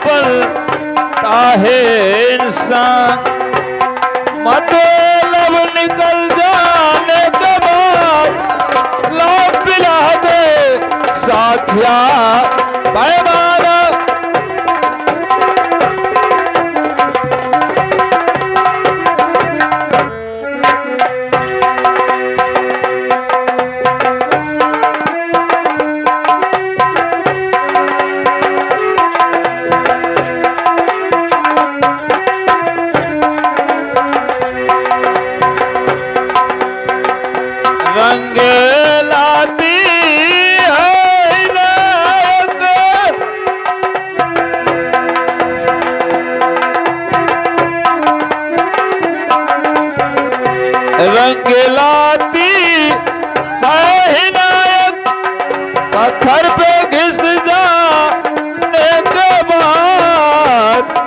पर ताहे इंसान मतलब निकल जाने के बाद लौट पिला दे साथिया पैमाना। रंग लाती है इनायत, रंग लाती है इनायत, पत्थर पे घिस जाने के बाद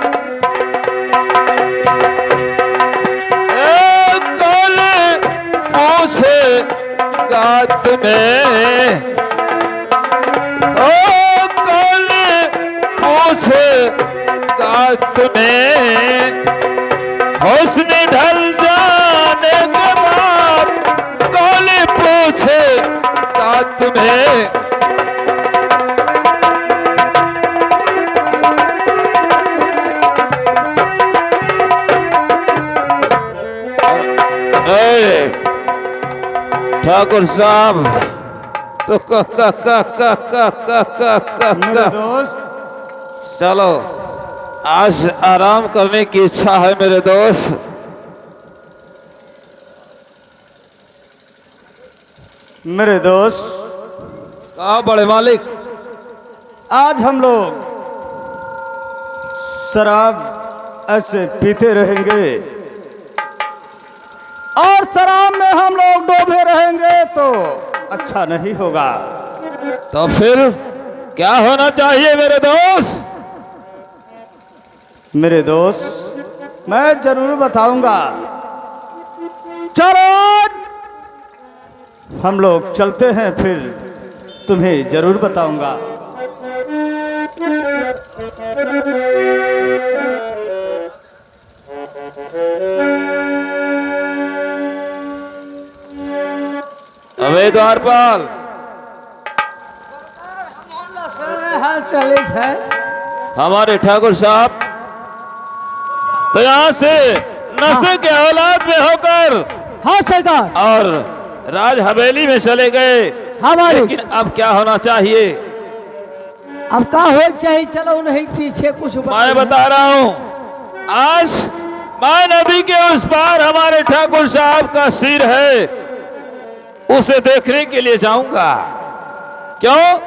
गात में ओ कल पूछे गात में हुस्न ढल जाने के बाद कल पूछे गात में ठाकुर साहब तो मेरे दोस्त, चलो आज आराम करने की इच्छा है मेरे दोस्त। मेरे दोस्त, कहा बड़े मालिक? आज हम लोग शराब ऐसे पीते रहेंगे और शराब में हम लोग डूबे रहेंगे तो अच्छा नहीं होगा। तो फिर क्या होना चाहिए मेरे दोस्त? मेरे दोस्त, मैं जरूर बताऊंगा। चलो हम लोग चलते हैं, फिर तुम्हें जरूर बताऊंगा। अबे द्वारपाल, हाल चले है हमारे ठाकुर साहब तो यहाँ से नशे के औलाद में होकर हाँ सरकार, और राज हवेली में चले गए। हमारे लेकिन अब क्या होना चाहिए? अब का हो चाहिए, चलो नहीं पीछे कुछ मैं बता रहा हूँ, आज मां नदी के उस पार हमारे ठाकुर साहब का सिर है, उसे देखने के लिए जाऊंगा। क्यों?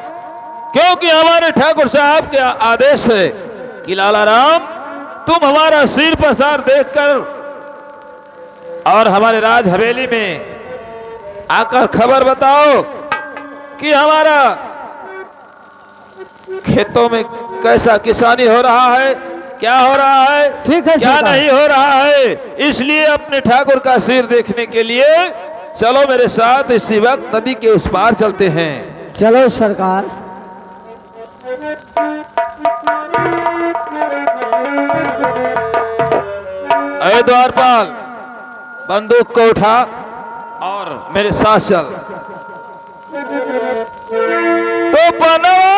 क्योंकि हमारे ठाकुर साहब के आदेश है कि लाला राम तुम हमारा सिर पसार देखकर और हमारे राज हवेली में आकर खबर बताओ कि हमारा खेतों में कैसा किसानी हो रहा है, क्या हो रहा है, ठीक है, क्या नहीं हो रहा है। इसलिए अपने ठाकुर का सिर देखने के लिए चलो मेरे साथ इसी वक्त नदी के उस पार चलते हैं। चलो सरकार। अरे द्वारपाल, बंदूक को उठा और मेरे साथ चल। तो बनवा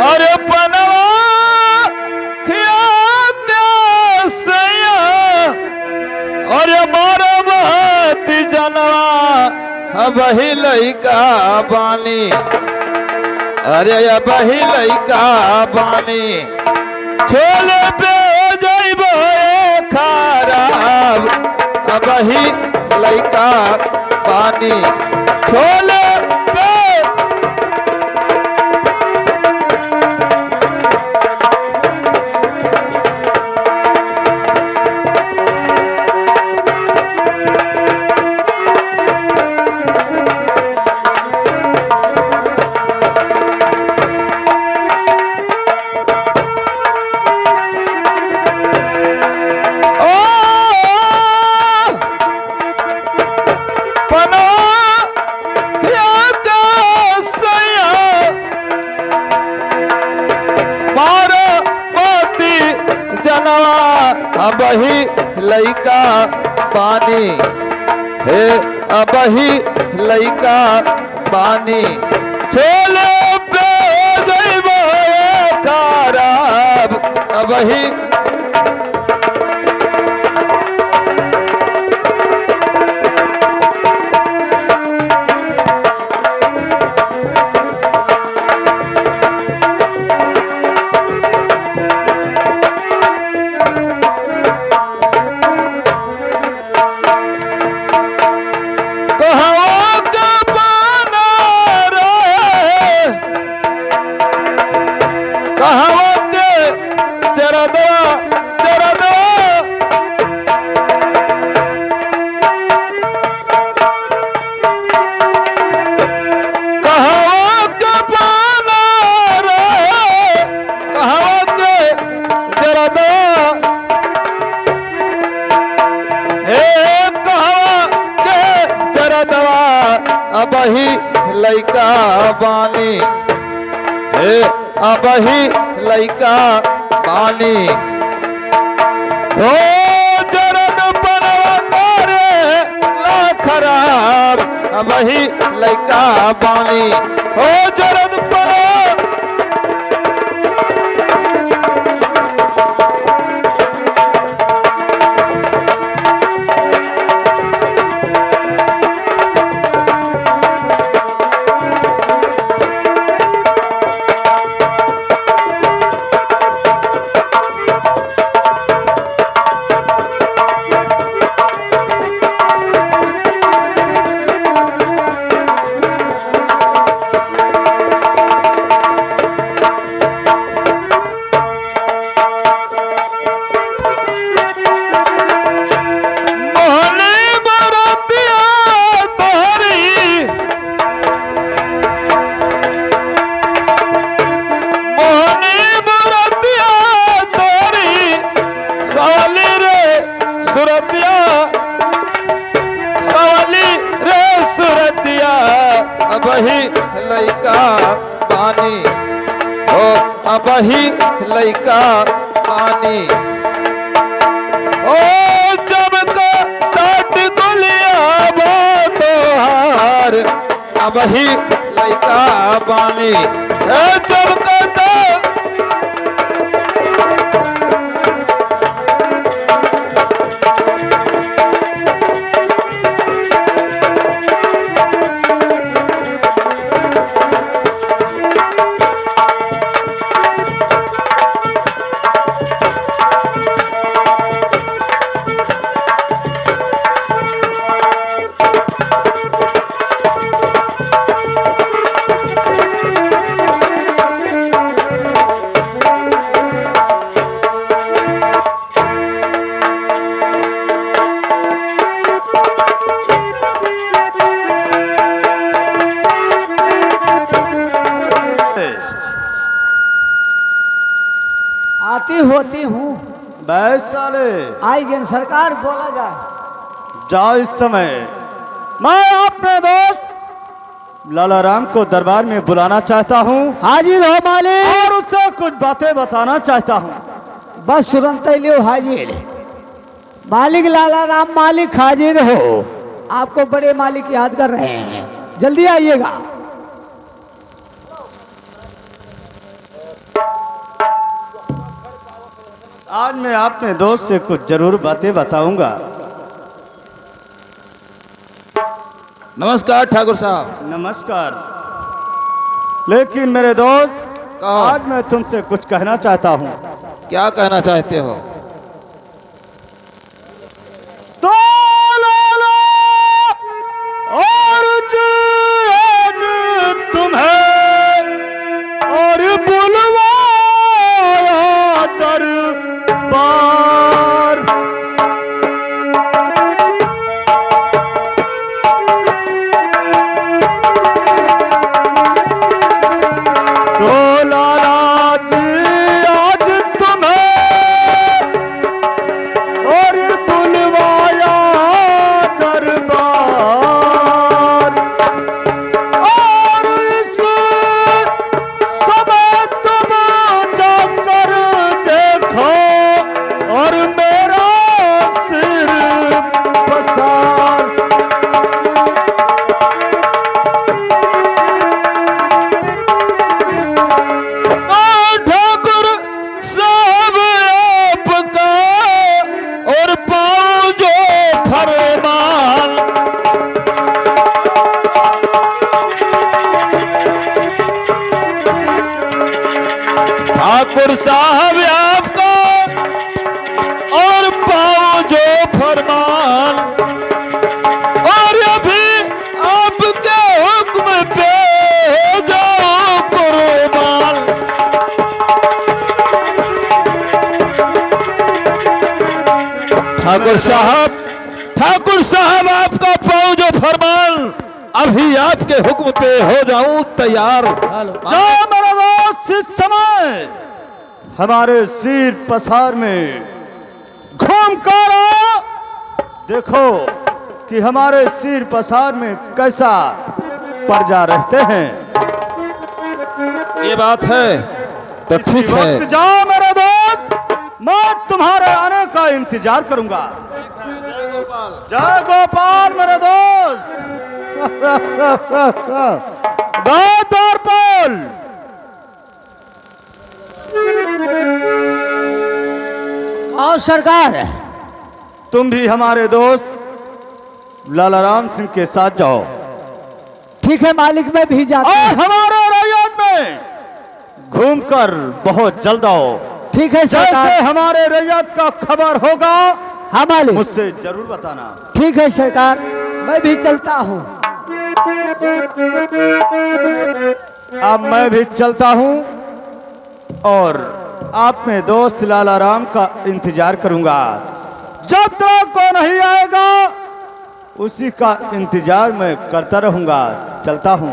अरे बनवा और मारो बहुत जनवा बही लइका बानी, अरे बही लइका बानी, छोले पे जइबो खराब बही लइका बानी, छोले पे अब ही लइका पानी हे अब ही लइका पानी छोले पे जइबो खराब अब ही अब ही लइका बानी हे अब ही लइका बानी हो जरद बनवा करे ला खराब अब ही लइका बानी हो जरद बनवा अब ही लइका पानी हो अब ही लइका पानी ओ जब का डाट दुलिया बो तोहार अब ही लइका पानी जब का आती होती हूँ बस साले आई गेन सरकार बोला जाए। जाओ इस समय मैं अपने दोस्त लाला राम को दरबार में बुलाना चाहता हूँ हाजिर हो मालिक। और उससे कुछ बातें बताना चाहता हूँ। बस तुरंत ही लियो हाजिर। मालिक लाला राम मालिक हाजिर हो। आपको बड़े मालिक याद कर रहे हैं, जल्दी आइएगा। आज मैं अपने दोस्त से कुछ जरूर बातें बताऊंगा। नमस्कार ठाकुर साहब। नमस्कार। लेकिन मेरे दोस्त कहो। आज मैं तुमसे कुछ कहना चाहता हूँ। क्या कहना चाहते हो? तो लाला और आज तुम्हें और बुलवाया दरबार। तो लाला जी आज तुम्हें ठाकुर साहब आपको और पाओ जो फरमान, और अभी आपके हुक्म पे हो जाओ कुर्बान। ठाकुर साहब आपका पाओ जो फरमान, अभी आपके हुक्म पे हो जाऊं तैयार। जा मेरा दोस्त, इस समय हमारे सिर पसार में घूम कर आओ। देखो कि हमारे सिर पसार में कैसा प्रजा रहते हैं। ये बात है तो ठीक है। वक्त जाओ मेरे दोस्त, मैं तुम्हारे आने का इंतजार करूंगा। जय गोपाल मेरे दोस्त। गोपाल और सरकार, तुम भी हमारे दोस्त लाला राम सिंह के साथ जाओ ठीक है मालिक, मैं भी जाता और हूँ। हमारे रैयत में घूमकर बहुत जल्द आओ। ठीक है जैसे सरकार। हमारे रैयत का खबर होगा हाँ मालिक, मुझसे जरूर बताना। ठीक है सरकार, मैं भी चलता हूँ। अब मैं भी चलता हूँ और अपने दोस्त लाला राम का इंतजार करूंगा। जब तक वो नहीं आएगा उसी का इंतजार मैं करता रहूंगा। चलता हूँ।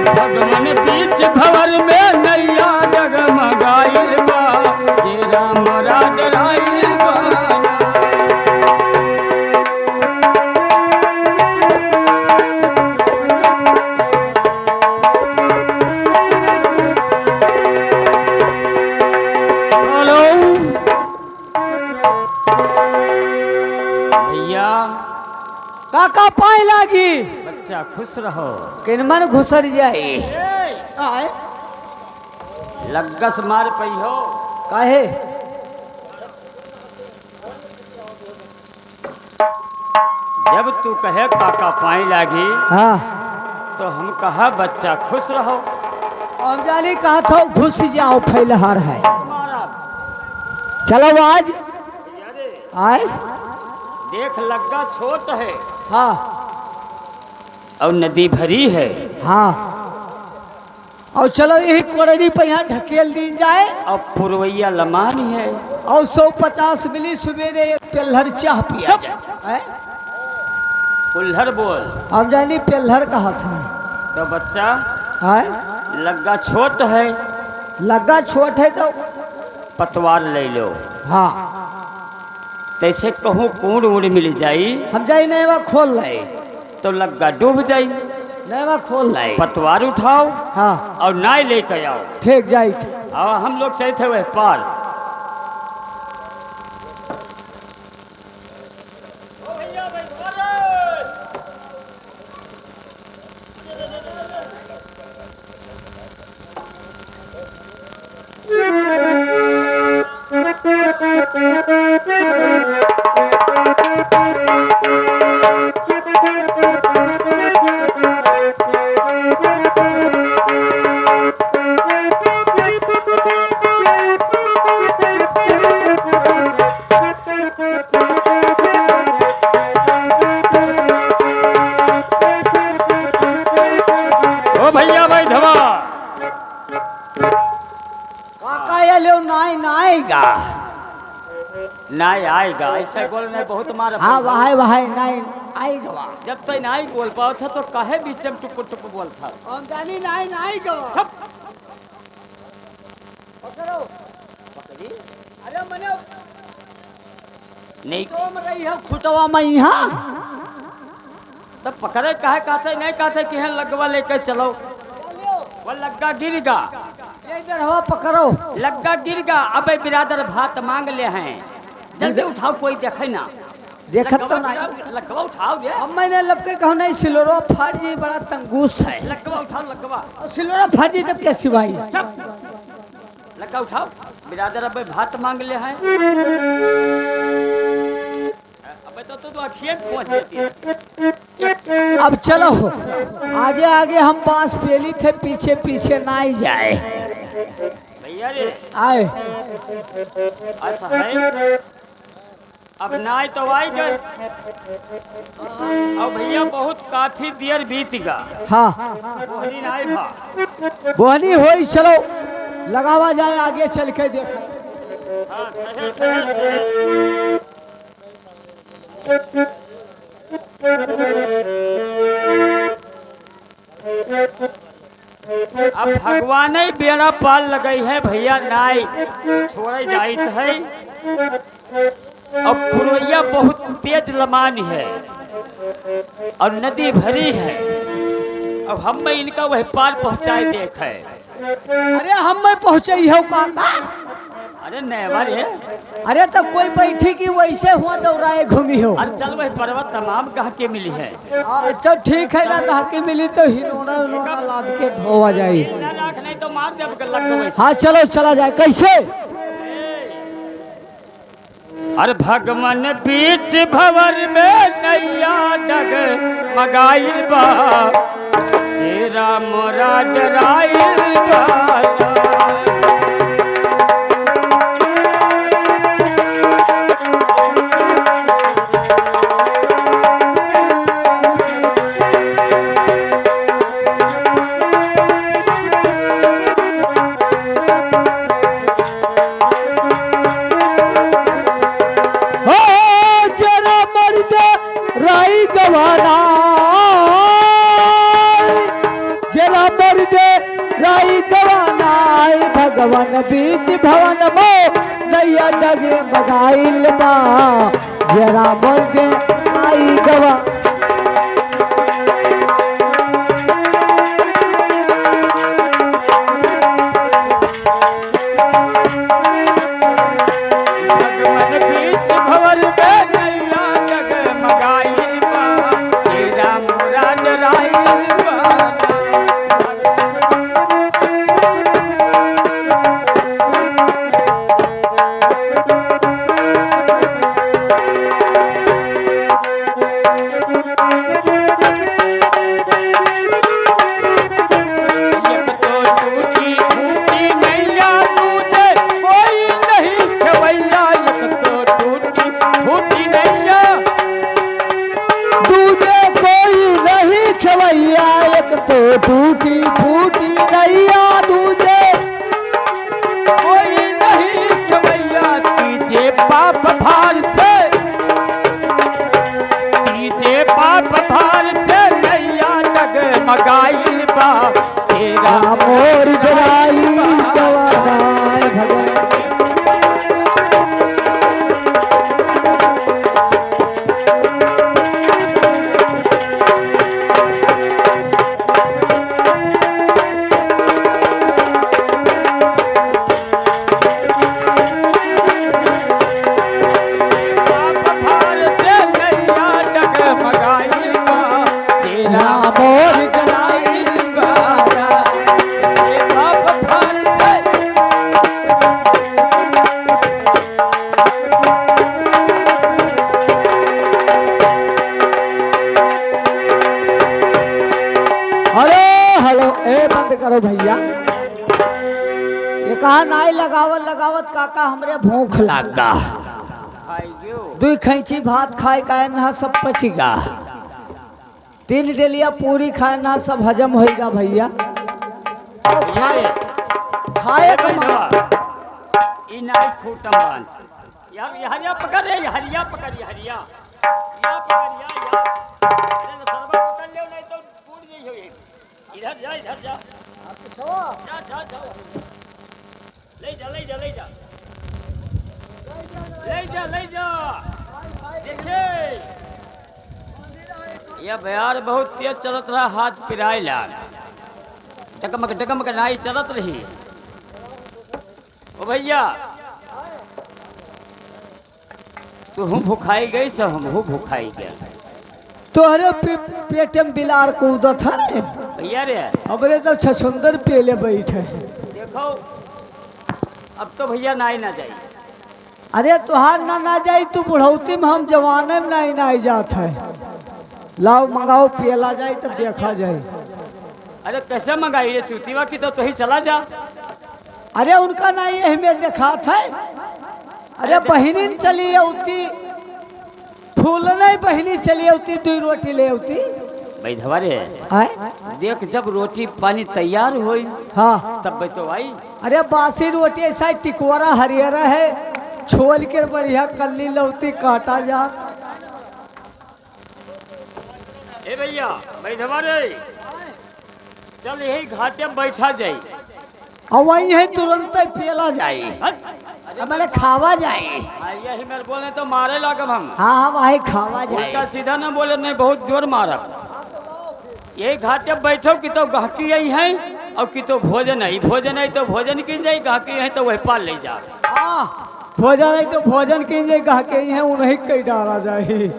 भगवान बीच भवर में नैया डगमगाइल बा, जे राम डराइल बा। हेलो भैया, काका पाए लागी, बच्चा खुश रहो। किनमन घुसर जाए। आए लग्गस मार पई हो। काहे? जब तू कहे काका पाई लागी हाँ, तो हम कहा बच्चा खुश रहो। हम जानी कहा था घुस जाओ, फैलहार है। हमारा चलो आज आए। देख लग्गा छोट है हाँ और नदी भरी है, हाँ, और चलो यही कोरड़ी पे यहाँ ढकेल दी जाए, और पुरवैया लमानी है। और 150 मिली सवेरे एक पेल्हर चाह पिया जाए। हैं? कुल्हड़ बोल। हम जानी पेल्हर कहा था। तो बच्चा है लग्गा छोट है, लगा छोट है तो पतवार ले लो। हाँ, तैसे कहूँ कूड़ उड़ मिल जाई हम जाई नैवा खोल रहे, तो लग्गा डूब जाई। नैवा खोल रहे। पतवार उठाओ हाँ और नाय लेकर आओ, ठीक जाई। और हम लोग चले थे वह पार। ओ भैया भाई धवा, काका ये लो नाई नाएगा। नाय आएगा ऐसा बोल नहीं बहुत मारा। हाँ वहां वहां नाई आएगा वहाँ। जब तक नाई बोल पाओ था तो काहे बीच में टुक टुक बोल था। हम जानी नाई नाएगा वहाँ। पकड़ो पकड़ी अरे मने नहीं तो मर रही है खुटवा में यहाँ। तब पकड़े काहे कहते नहीं कहते कि हैं लगवा लेकर चलो, वो लग्गा गिरेगा। ये बेरहवा पकड़ो। लग्गा गिर गा। अबे बिरादर भात मांग ले हैं, जल्दी उठाओ, कोई देखे ना। देखत तो नहीं। लग्गवा उठाओ दे। अब मैंने लपके कहो नहीं, सिलोरा फाड़ जी बड़ा तंगूस है। लग्गवा उठाओ, लग्गवा। और सिलोरा फाड़ जी तब कैसी भाई? लग्गा उठाओ, बिरादर अबे भात मांग ले हैं। अबे तो अखिए पहुंच देती है। अब चलो, आगे आगे हम 5 पेली थे, पीछे पीछे ना ही जाए। भैया रे आए ऐसा है, अब नाई तो आई गए। अब भैया बहुत काफी देर बीत गा। हाँ बोहनी नाई भा। बोहनी होई, चलो लगावा जाए, आगे चल के देखो। हाँ, ठहर, ठहर। अब भगवान ही बेड़ा पाल लगई है भैया, नाई छोड़े जाइत है। अब पुरैया बहुत तेज लमान है और नदी भरी है। अब हम इनका वही पार पहुंचाए देख है। अरे हम में पहुंचे हो काका। अरे नेवर है। अरे तो कोई बैठी की वैसे हुआ दौड़ाए घूमी हो। अरे चल वही पर्वत तमाम कह के मिली है। अच्छा ठीक है ना, कहा मिली तो हिनोना उनोना लाद के धोआ जाए। ना लाख नहीं तो मार दे लग वैसे। हाँ चलो चला जाए। कैसे? अरे भगवान बीच भवर में नैया डग मगाइल बा, तेरा मोरा डराइल बा। भगवान बीच भवन में नैया जगे मगाइल बा, जरा बंदे आई गवा। भगवान बीच भवन में नैया जगे मगाइल बा, तेरा मोरा डराइल बा। टूटी फूटी नैया दूजे कोई नहीं खवैया, तीजे पाप भार से, तीजे पाप भार से नैया डग मगाइल बा, तेरा मोर डराई गवाए भगवान। करो भैया, ये कहा नाई लगावत लगावत काका हमरे भूख लागा। 2 खैची भात खाए का ना सब पचेगा, 3 डेलिया पूरी खाए ना सब हजम होएगा भैया। तो खाए का ई नाई फूटम बांध यार, ये हरिया पकड़ रे, हरिया पकड़, ये हरिया या पकड़ या अरे सरबा पकड़ ले, नहीं तो टूट गई हो। इधर जा, इधर जा, जा जा जा, ले जा ले जा ले जा ले जा ले जा। देखे ये बयार बहुत तेज चलत रहा, हाथ पिराइला, डगमग डगमग नाई चलत रही। ओ भैया तू हम भुखाई गई सब हम भुखाई गया तोहरे पेट में बिलार कूदत है भैया रे हमरे तो छछुंदर पेले बैठे देखो अब तो भैया नाई ना जाई अरे तुहार ना जाई तू बुढ़ौती में हम जवाने में नहीं जात है लाओ मंगाओ पियला जाए तो देखा जाए अरे कैसे मंगाई ये चूतीवा की तो ही चला जा अरे उनका नहीं अहमियत देखा था अरे बहिनी चली उती फूल नहीं बहिनी चली उती 2 रोटी ले उती भाई धवारे देख जब रोटी पानी तैयार हुई हाँ तब भाई तो आई अरे बासी रोटी ऐसा टिकोरा हरियरा है छोल के बढ़िया कल्ली लौती काटा जा ए भैया भाई धवारे चल यही घाटे में बैठा जाई और वही है तुरंत ही पियला जाए हमारे खावा जाए यही मैं बोले तो मारे लागब हम हाँ वही खावा उल्टा जाए सीधा ना बोले नहीं बहुत जोर मारब यही घाटे में बैठो कि तो गहकी यही है और कि तो भोजन है तो भोजन की जाए गहकी है तो वही पाल ले जा भोजन है तो भोजन की जगह के ही है उन्हें कई डाला जाए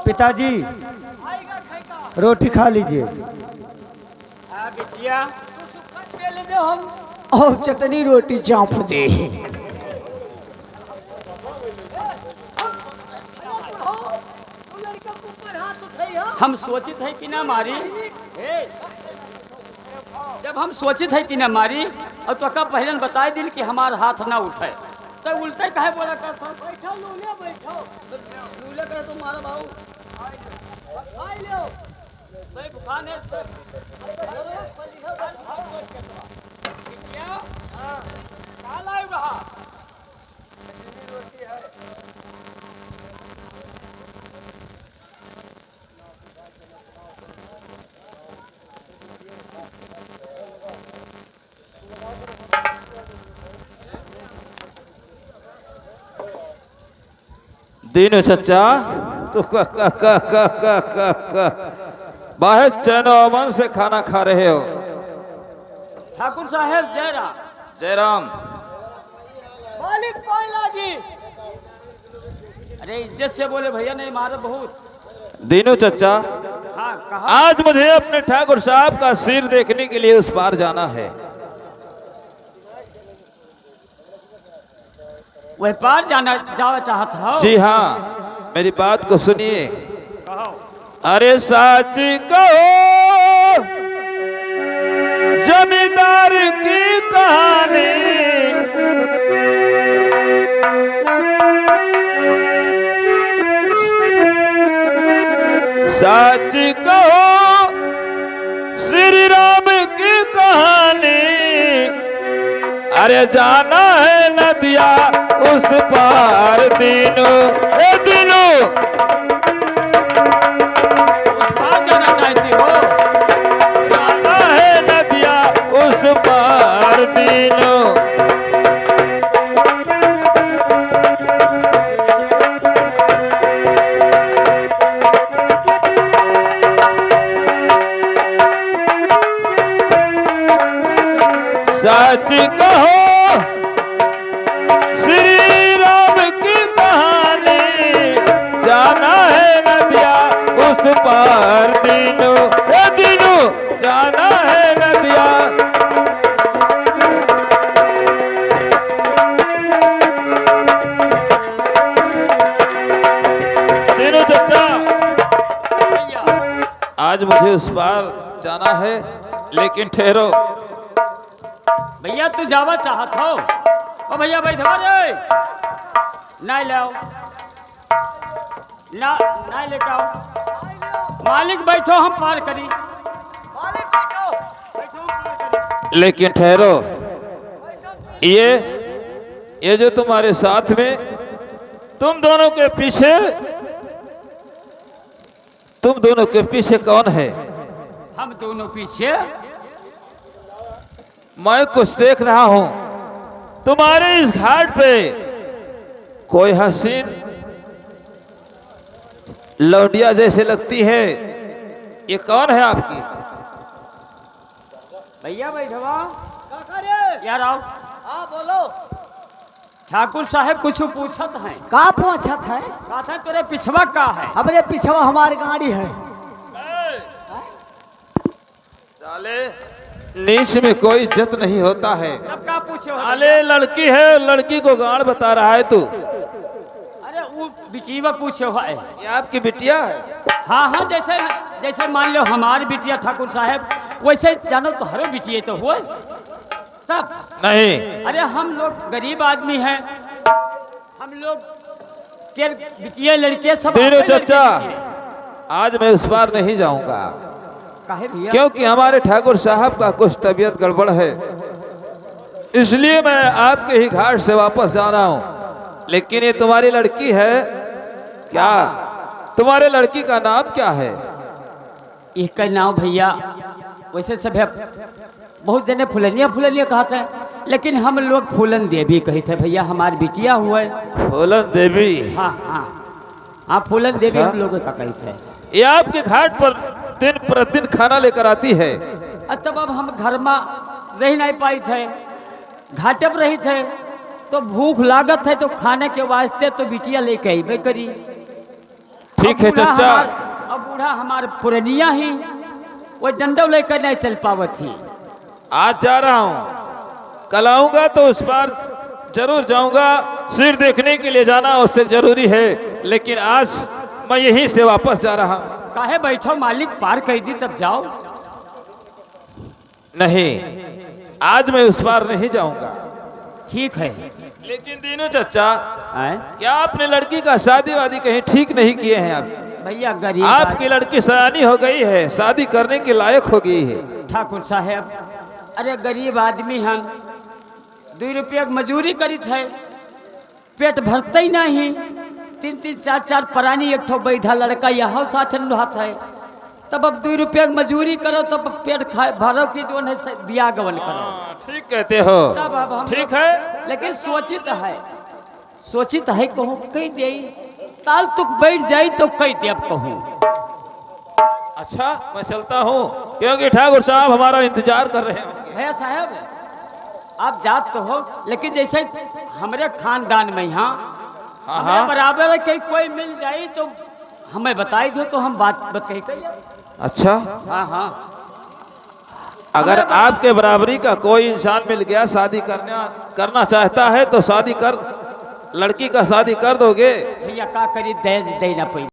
पिताजी रोटी खा लीजिए बिटिया हम और चटनी रोटी चाप दे हम सोचित है कि ना मारी जब हम सोचित है कि ना मारी और तो का पहले बताए दिन कि हमार हाथ ना उठे तो उल्टे कहे बोला कर बैठो लूले बैठो लूले करे तो मारा भाऊ आई लो सही बुखान है क्या काला ही रहा दीनू चचा तो बाहर चैन अमन से खाना खा रहे हो। ठाकुर साहेब जयराम जयराम मालिक पाइला जी अरे इज्जत से बोले भैया नहीं मारे बहुत दीनू चचा हाँ कहा आज मुझे अपने ठाकुर साहब का सिर देखने के लिए उस पार जाना है। वह पार जाना चाहता हो जी हाँ मेरी बात को सुनिए। कहो अरे सच कहो जमींदार की कहानी सच कहो श्री राम की कहानी अरे जाना है नदिया उस पार दीनू दीनू जाना चाहती हो जाना है नदिया उस पार दीनू सच कहो श्री राम की कहानी जाना है नदिया उस पार दीनू दीनू जाना है नदिया दीनू चचा भैया आज मुझे उस पार जाना है लेकिन ठहरो भैया तू जावा चाहत हो? ओ भैया बैठवा रे, नहीं लाओ ना, नहीं लेके आओ। मालिक बैठो, हम पार करी। मालिक बैठो, बैठो हम पार करी। लेकिन ठहरो, ये जो तुम्हारे साथ में, तुम दोनों के पीछे कौन है? हम दोनों पीछे, मैं कुछ देख रहा हूं। तुम्हारे इस घाट पे कोई हसीन लौंडिया जैसे लगती है, ये कौन है आपकी? भैया बैठवा यार आओ। हाँ बोलो। ठाकुर साहब कुछ पूछत हैं। का पूछत है? कहा था तेरे पिछवा का है? हमरे पिछवा हमारी गाड़ी है। साले नीच में कोई इज्जत नहीं होता है। तब का पूछे हो? साले लड़की है, लड़की को गाड़ बता रहा है तू। अरे वो बिटिया पूछे हो है। ये आपकी बिटिया है? हाँ हाँ, जैसे जैसे मान लो हमारी बिटिया ठाकुर साहब, वैसे जानो तो हरो बिटिया तो हुए तब। नहीं, अरे हम लोग गरीब आदमी हैं, हम लोग के बिटिया लड़के सब तीनों अपने लड़के चचा, बिटिया। आज मैं उस पार नहीं जाऊंगा, काहे भैया? क्योंकि हमारे ठाकुर साहब का कुछ तबीयत गड़बड़ है, इसलिए मैं आपके ही घाट से वापस जा रहा हूं। लेकिन ये तुम्हारी लड़की है क्या? तुम्हारे लड़की का नाम क्या है? एक का नाम भैया वैसे सब है, बहुत जने फुलनिया फुलनिया कहते हैं, लेकिन हम लोग फूलन देवी कहते भैया। हमारी बिटिया हुआ है फूलन देवी। हाँ हाँ हाँ, फूलन देवी अच्छा। हम लोगों का कहते हैं। ये आपके घाट पर दिन प्रतिदिन खाना लेकर आती है? तब अब हम घर में रह नहीं पाई थे, घाटे पर रही थे, तो भूख लागत है तो खाने के वास्ते तो बिटिया लेके आई करी। ठीक है चचा। अब बूढ़ा हमारे पुरनिया ही वो डंडो लेकर नहीं चल पावत थी। आज जा रहा हूं, कल आऊंगा तो उस बार जरूर जाऊंगा। सिर देखने के लिए जाना उससे जरूरी है, लेकिन आज मैं यहीं से वापस जा रहा हूं। काहे बैठो, मालिक पार कर दी तब जाओ। नहीं, आज मैं उस बार नहीं जाऊंगा। ठीक है। लेकिन दीनू चचा, आए? क्या आपने लड़की का शादी वादी कहीं ठीक नहीं किए हैं? आप भैया गरीब आपकी लड़की सयानी हो गई है, शादी करने के लायक हो गई है। ठाकुर साहब, अरे गरीब आदमी हम 2 रुपया की मजूरी करी थे, पेट भरते ही नहीं। 3-3 4-4 परानी एक ठो बैठा लड़का यहाँ साथ रहता है, तब अब 2 रुपया की मजूरी करो तब पेट खाए भरो की जो है बिया गवन करो। ठीक कहते हो, तब अब हम ठीक है। लेकिन सोचित है कहूँ कही दे, ताल तुक बैठ जाई तो कही दे अब कहूँ। अच्छा, मैं चलता हूँ, क्योंकि ठाकुर साहब हमारा इंतजार कर रहे हैं। भैया साहब आप जात तो हो, लेकिन जैसे हमारे खानदान में यहाँ हमारे बराबर के कोई मिल जाए तो हमें बताई दो तो हम बात बताई करिए। अच्छा, हाँ हाँ, अगर आपके बराबरी का कोई इंसान मिल गया, शादी करना चाहता है तो शादी कर, लड़की का शादी कर दोगे? भैया का करी दे देना पड़ी।